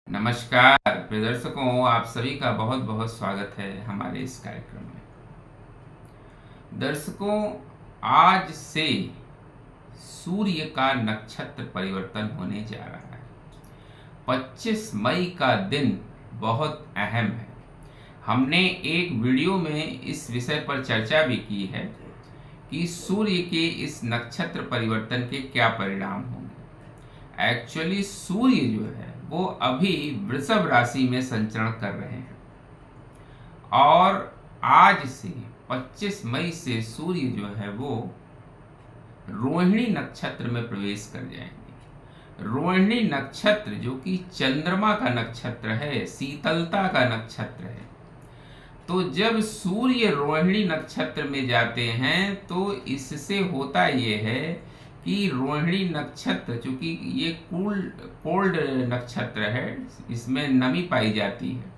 नमस्कार प्रिय दर्शकों, आप सभी का बहुत बहुत स्वागत है हमारे इस कार्यक्रम में। दर्शकों, आज से सूर्य का नक्षत्र परिवर्तन होने जा रहा है। 25 मई का दिन बहुत अहम है। हमने एक वीडियो में इस विषय पर चर्चा भी की है कि सूर्य के इस नक्षत्र परिवर्तन के क्या परिणाम होंगे। एक्चुअली सूर्य जो है वो अभी वृषभ राशि में संचरण कर रहे हैं और आज से 25 मई से सूर्य जो है वो रोहिणी नक्षत्र में प्रवेश कर जाएंगे। रोहिणी नक्षत्र जो कि चंद्रमा का नक्षत्र है, शीतलता का नक्षत्र है। तो जब सूर्य रोहिणी नक्षत्र में जाते हैं तो इससे होता ये है कि रोहिणी नक्षत्र, चूंकि ये कोल्ड नक्षत्र है, इसमें नमी पाई जाती है।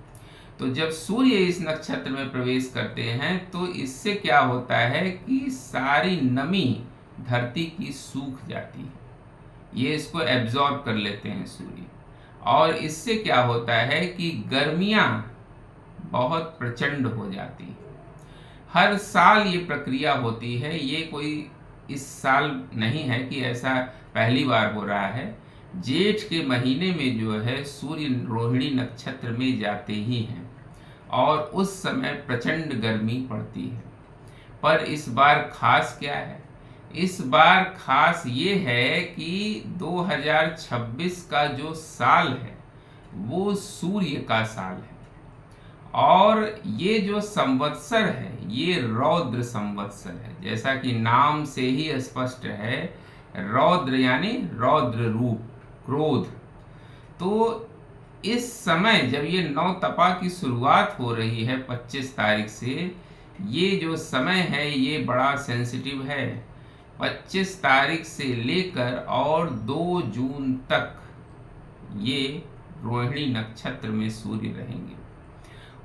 तो जब सूर्य इस नक्षत्र में प्रवेश करते हैं तो इससे क्या होता है कि सारी नमी धरती की सूख जाती है, ये इसको एब्जॉर्ब कर लेते हैं सूर्य। और इससे क्या होता है कि गर्मियां बहुत प्रचंड हो जाती है। हर साल ये प्रक्रिया होती है, ये कोई इस साल नहीं है कि ऐसा पहली बार हो रहा है। जेठ के महीने में जो है सूर्य रोहिणी नक्षत्र में जाते ही हैं और उस समय प्रचंड गर्मी पड़ती है। पर इस बार खास क्या है? इस बार खास ये है कि 2026 का जो साल है वो सूर्य का साल है और ये जो संवत्सर है ये रौद्र संवत्सर है। जैसा कि नाम से ही स्पष्ट है, रौद्र यानी रौद्र रूप, क्रोध। तो इस समय जब ये नौ तपा की शुरुआत हो रही है 25 तारीख से, ये जो समय है ये बड़ा सेंसिटिव है। 25 तारीख से लेकर और 2 जून तक ये रोहिणी नक्षत्र में सूर्य रहेंगे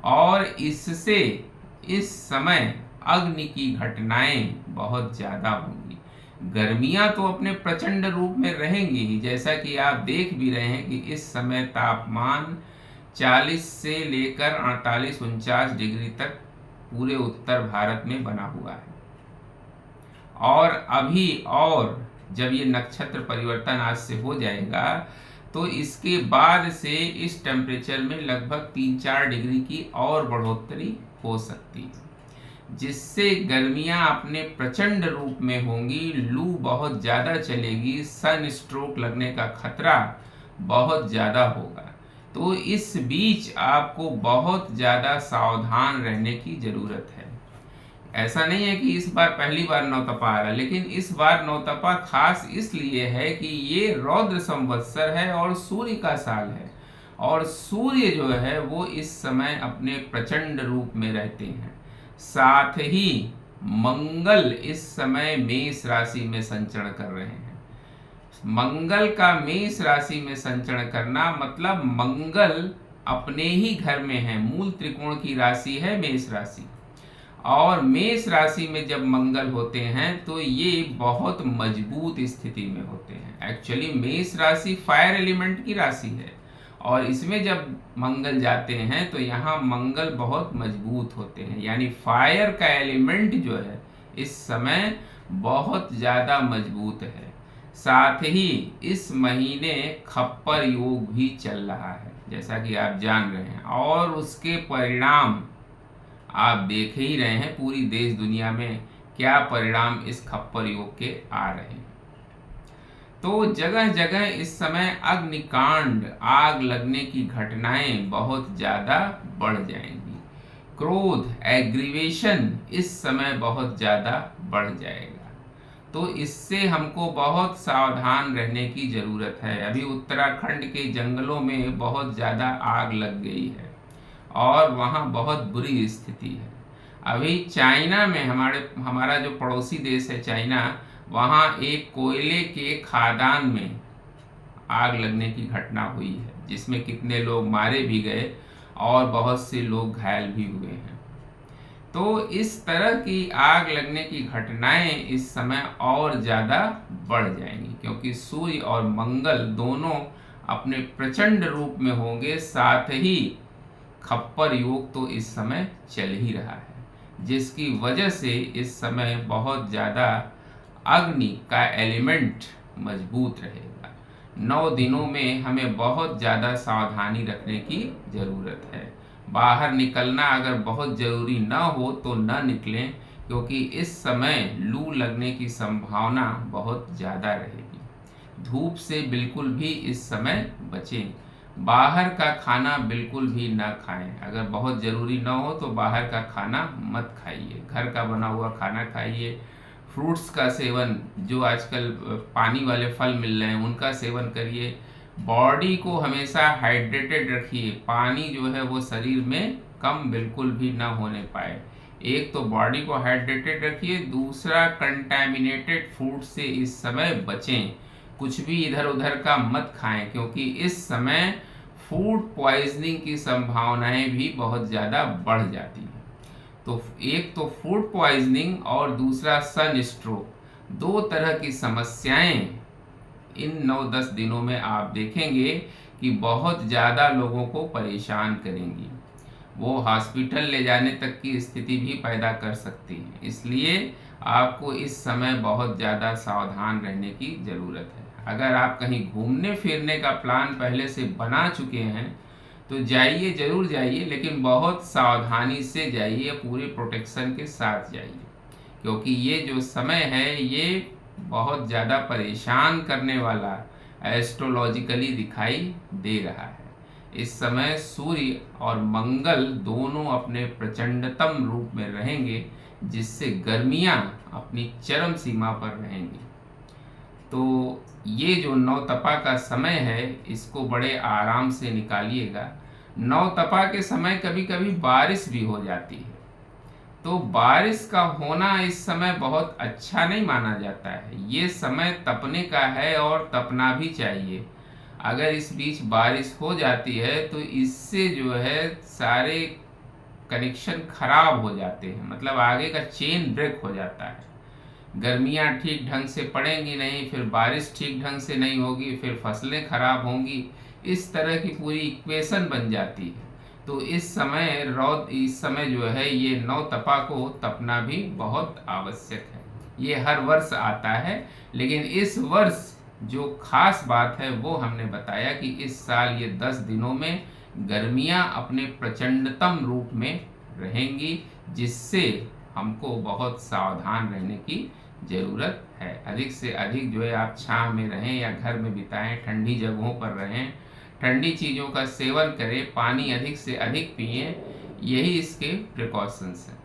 और इससे इस समय अग्नि की घटनाएं बहुत ज्यादा होंगी। गर्मियां तो अपने प्रचंड रूप में रहेंगी ही, जैसा कि आप देख भी रहे हैं कि इस समय तापमान 40 से लेकर 48-49 डिग्री तक पूरे उत्तर भारत में बना हुआ है। और अभी और जब ये नक्षत्र परिवर्तन आज से हो जाएगा तो इसके बाद से इस टेम्परेचर में लगभग 3-4 डिग्री की और बढ़ोतरी हो सकती है, जिससे गर्मियां अपने प्रचंड रूप में होंगी, लू बहुत ज़्यादा चलेगी, सन स्ट्रोक लगने का खतरा बहुत ज़्यादा होगा। तो इस बीच आपको बहुत ज़्यादा सावधान रहने की ज़रूरत है। ऐसा नहीं है कि इस बार पहली बार नौतपा आ रहा, लेकिन इस बार नौतपा खास इसलिए है कि ये रौद्र संवत्सर है और सूर्य का साल है और सूर्य जो है वो इस समय अपने प्रचंड रूप में रहते हैं। साथ ही मंगल इस समय मेष राशि में संचरण कर रहे हैं। मंगल का मेष राशि में संचरण करना मतलब मंगल अपने ही घर में है। मूल त्रिकोण की राशि है मेष राशि और मेष राशि में जब मंगल होते हैं तो ये बहुत मजबूत स्थिति में होते हैं। एक्चुअली मेष राशि फायर एलिमेंट की राशि है और इसमें जब मंगल जाते हैं तो यहाँ मंगल बहुत मजबूत होते हैं, यानी फायर का एलिमेंट जो है इस समय बहुत ज़्यादा मजबूत है। साथ ही इस महीने खप्पर योग भी चल रहा है, जैसा कि आप जान रहे हैं, और उसके परिणाम आप देख ही रहे हैं पूरी देश दुनिया में क्या परिणाम इस खप्पर योग के आ रहे हैं। तो जगह जगह इस समय अग्निकांड, आग लगने की घटनाएं बहुत ज़्यादा बढ़ जाएंगी। क्रोध, एग्रीवेशन इस समय बहुत ज़्यादा बढ़ जाएगा। तो इससे हमको बहुत सावधान रहने की ज़रूरत है। अभी उत्तराखंड के जंगलों में बहुत ज़्यादा आग लग गई है और वहाँ बहुत बुरी स्थिति है। अभी चाइना में हमारा जो पड़ोसी देश है चाइना, वहाँ एक कोयले के खदान में आग लगने की घटना हुई है, जिसमें कितने लोग मारे भी गए और बहुत से लोग घायल भी हुए हैं। तो इस तरह की आग लगने की घटनाएं इस समय और ज़्यादा बढ़ जाएंगी, क्योंकि सूर्य और मंगल दोनों अपने प्रचंड रूप में होंगे। साथ ही खप्पर योग तो इस समय चल ही रहा है, जिसकी वजह से इस समय बहुत ज़्यादा अग्नि का एलिमेंट मजबूत रहेगा। 9 दिनों में हमें बहुत ज़्यादा सावधानी रखने की ज़रूरत है। बाहर निकलना अगर बहुत ज़रूरी ना हो तो न निकलें, क्योंकि इस समय लू लगने की संभावना बहुत ज़्यादा रहेगी। धूप से बिल्कुल भी इस समय बचें। बाहर का खाना बिल्कुल भी ना खाएं। अगर बहुत ज़रूरी ना हो तो बाहर का खाना मत खाइए, घर का बना हुआ खाना खाइए। फ्रूट्स का सेवन, जो आजकल पानी वाले फल मिल रहे हैं उनका सेवन करिए। बॉडी को हमेशा हाइड्रेटेड रखिए। पानी जो है वो शरीर में कम बिल्कुल भी ना होने पाए। एक तो बॉडी को हाइड्रेटेड रखिए, दूसरा कंटैमिनेटेड फूड से इस समय बचें। कुछ भी इधर उधर का मत खाएं, क्योंकि इस समय फूड पॉइजनिंग की संभावनाएं भी बहुत ज़्यादा बढ़ जाती हैं। तो एक तो फूड पॉइजनिंग और दूसरा सन स्ट्रोक, 2 तरह की समस्याएं इन 9-10 दिनों में आप देखेंगे कि बहुत ज़्यादा लोगों को परेशान करेंगी। वो हॉस्पिटल ले जाने तक की स्थिति भी पैदा कर सकती हैं। इसलिए आपको इस समय बहुत ज़्यादा सावधान रहने की ज़रूरत है। अगर आप कहीं घूमने फिरने का प्लान पहले से बना चुके हैं तो जाइए, ज़रूर जाइए, लेकिन बहुत सावधानी से जाइए, पूरे प्रोटेक्शन के साथ जाइए, क्योंकि ये जो समय है ये बहुत ज़्यादा परेशान करने वाला एस्ट्रोलॉजिकली दिखाई दे रहा है। इस समय सूर्य और मंगल दोनों अपने प्रचंडतम रूप में रहेंगे, जिससे गर्मियां अपनी चरम सीमा पर रहेंगी। तो ये जो नवतपा का समय है इसको बड़े आराम से निकालिएगा। नवतपा के समय कभी कभी बारिश भी हो जाती है, तो बारिश का होना इस समय बहुत अच्छा नहीं माना जाता है। ये समय तपने का है और तपना भी चाहिए। अगर इस बीच बारिश हो जाती है तो इससे जो है सारे कनेक्शन खराब हो जाते हैं, मतलब आगे का चेन ब्रेक हो जाता है। गर्मियाँ ठीक ढंग से पड़ेंगी नहीं, फिर बारिश ठीक ढंग से नहीं होगी, फिर फसलें खराब होंगी। इस तरह की पूरी इक्वेशन बन जाती है। तो इस समय जो है ये नवतपा को तपना भी बहुत आवश्यक है। ये हर वर्ष आता है, लेकिन इस वर्ष जो खास बात है वो हमने बताया कि इस साल ये 10 दिनों में गर्मियां अपने प्रचंडतम रूप में रहेंगी, जिससे हमको बहुत सावधान रहने की ज़रूरत है। अधिक से अधिक जो है आप छांव में रहें या घर में बिताएं, ठंडी जगहों पर रहें, ठंडी चीज़ों का सेवन करें, पानी अधिक से अधिक पिएं। यही इसके प्रिकॉशंस हैं।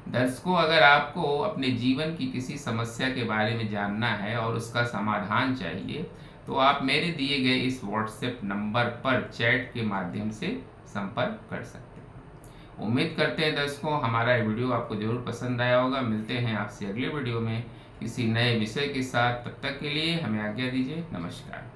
दर्शकों, अगर आपको अपने जीवन की किसी समस्या के बारे में जानना है और उसका समाधान चाहिए तो आप मेरे दिए गए इस व्हाट्सएप नंबर पर चैट के माध्यम से संपर्क कर सकते हैं। उम्मीद करते हैं दर्शकों हमारा ये वीडियो आपको ज़रूर पसंद आया होगा। मिलते हैं आपसे अगले वीडियो में किसी नए विषय के साथ। तब तक के लिए हमें आज्ञा दीजिए। नमस्कार।